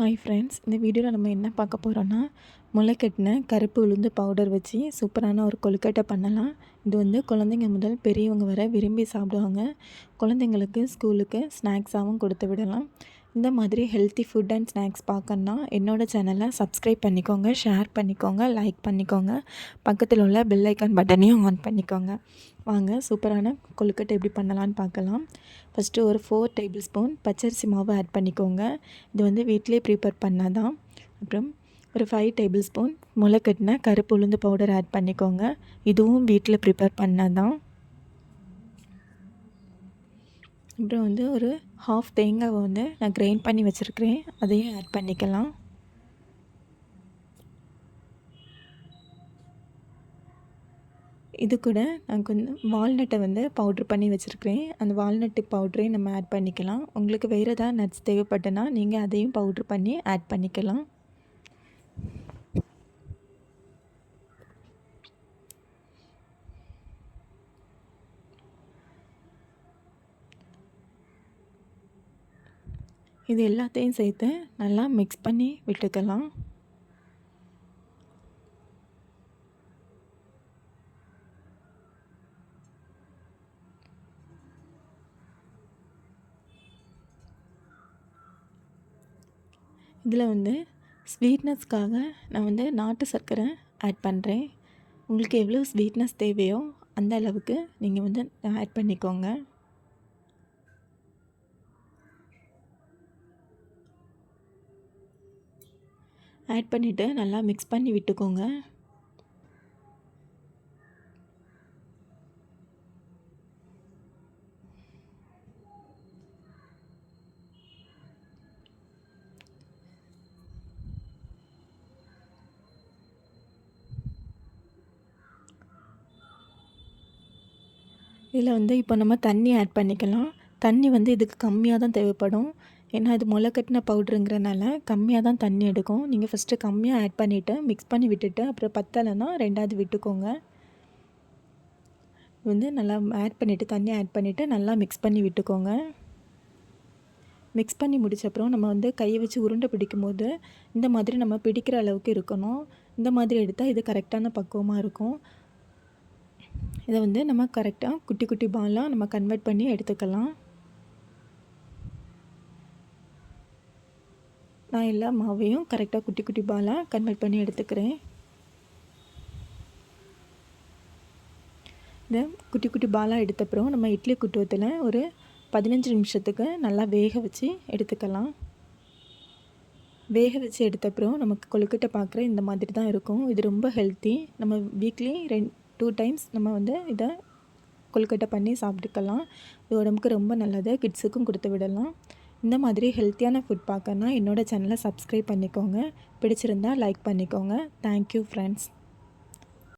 Hi friends, இந்த வீடியோவில் நம்ம என்ன பார்க்க போகிறோன்னா, முளைக்கட்டின கருப்பு உளுந்து பவுடர் வச்சு சூப்பரான ஒரு கொழுக்கட்டை பண்ணலாம். இது வந்து குழந்தைங்க முதல் பெரியவங்க வரை விரும்பி சாப்பிடுவாங்க. குழந்தைங்களுக்கு ஸ்கூலுக்கு ஸ்நாக்ஸாகவும் கொடுத்து விடலாம். இந்த மாதிரி ஹெல்த்தி ஃபுட் அண்ட் ஸ்நாக்ஸ் பார்க்கணுன்னா என்னோடய சேனலை சப்ஸ்கிரைப் பண்ணிக்கோங்க, ஷேர் பண்ணிக்கோங்க, லைக் பண்ணிக்கோங்க. பக்கத்தில் உள்ள பெல் ஐக்கான் பட்டனையும் ஆன் பண்ணிக்கோங்க. வாங்க சூப்பரான கொழுக்கட்டை எப்படி பண்ணலான்னு பார்க்கலாம். ஃபஸ்ட்டு ஒரு 4 டேபிள் ஸ்பூன் பச்சரிசி மாவு ஆட் பண்ணிக்கோங்க. இது வந்து வீட்டிலே ப்ரிப்பேர் பண்ணால் தான். அப்புறம் ஒரு 5 டேபிள் ஸ்பூன் முளைக்கட்டின கருப்பு உளுந்து பவுடர் ஆட் பண்ணிக்கோங்க. இதுவும் வீட்டில் ப்ரிப்பேர் பண்ணால் தான். அப்புறம் வந்து ஒரு ஹாஃப் தேங்காவை வந்து நான் கிரைண்ட் பண்ணி வச்சுருக்கிறேன், அதையும் ஆட் பண்ணிக்கலாம். இது கூட நான் கொஞ்சம் வால்நட்டை வந்து பவுட்ரு பண்ணி வச்சுருக்கிறேன். அந்த வால்நட்டு பவுட்ரையும் நம்ம ஆட் பண்ணிக்கலாம். உங்களுக்கு வேறு ஏதாவது நட்ஸ் தேவைப்பட்டனா நீங்கள் அதையும் பவுட்ரு பண்ணி ஆட் பண்ணிக்கலாம். இது எல்லாத்தையும் சேர்த்து நல்லா மிக்ஸ் பண்ணி விட்டுக்கலாம். இதில் வந்து ஸ்வீட்னஸ்க்காக நான் வந்து நாட்டு சர்க்கரை ஆட் பண்ணுறேன். உங்களுக்கு எவ்வளோ ஸ்வீட்னஸ் தேவையோ அந்த அளவுக்கு நீங்கள் வந்து ஆட் பண்ணிக்கோங்க. ஆட் பண்ணிவிட்டு நல்லா மிக்ஸ் பண்ணி விட்டுக்கோங்க. இதில் வந்து இப்போ நம்ம தண்ணி ஆட் பண்ணிக்கலாம். தண்ணி வந்து இதுக்கு கம்மியாக தான் தேவைப்படும். ஏன்னா இது முளைக்கட்டின பவுட்ருங்கிறனால கம்மியாக தான் தண்ணி எடுக்கும். நீங்கள் ஃபஸ்ட்டு கம்மியாக ஆட் பண்ணிவிட்டு மிக்ஸ் பண்ணி விட்டுட்டு அப்புறம் பத்தலைன்னா 2வது விட்டுக்கோங்க. வந்து நல்லா ஆட் பண்ணிவிட்டு தண்ணி ஆட் பண்ணிவிட்டு நல்லா மிக்ஸ் பண்ணி விட்டுக்கோங்க. மிக்ஸ் பண்ணி முடிச்சப்பறம் நம்ம வந்து கையை வச்சு உருண்டை பிடிக்கும்போது இந்த மாதிரி நம்ம பிடிக்கிற அளவுக்கு இருக்கணும். இந்த மாதிரி எடுத்தால் இது கரெக்டான பக்குவமாக இருக்கும். இதை வந்து நம்ம கரெக்டாக குட்டி குட்டி பாலாக நம்ம கன்வெர்ட் பண்ணி எடுத்துக்கலாம். நான் எல்லா மாவையும் கரெக்டாக குட்டி குட்டி பாலாக கன்வெர்ட் பண்ணி எடுத்துக்கிறேன். இந்த குட்டி குட்டி பாலாக எடுத்தப்புறம் நம்ம இட்லி குட்டுவத்தில் ஒரு 15 நிமிஷத்துக்கு நல்லா வேக வச்சு எடுத்துக்கலாம். வேக வச்சு எடுத்தப்புறம் நமக்கு கொழுக்கட்டை பார்க்குற இந்த மாதிரி தான் இருக்கும். இது ரொம்ப ஹெல்த்தி. நம்ம வீக்லி 2 டைம்ஸ் நம்ம வந்து இதை கொழுக்கட்டை பண்ணி சாப்பிட்டுக்கலாம். இது உடம்புக்கு ரொம்ப நல்லது. கிட்ஸுக்கும் கொடுத்து விடலாம். இந்த மாதிரி ஹெல்த்தியான ஃபுட் பார்க்கணுன்னா என்னோடய சேனலை சப்ஸ்கிரைப் பண்ணிக்கோங்க. பிடிச்சிருந்தால் லைக் பண்ணிக்கோங்க. Thank you friends.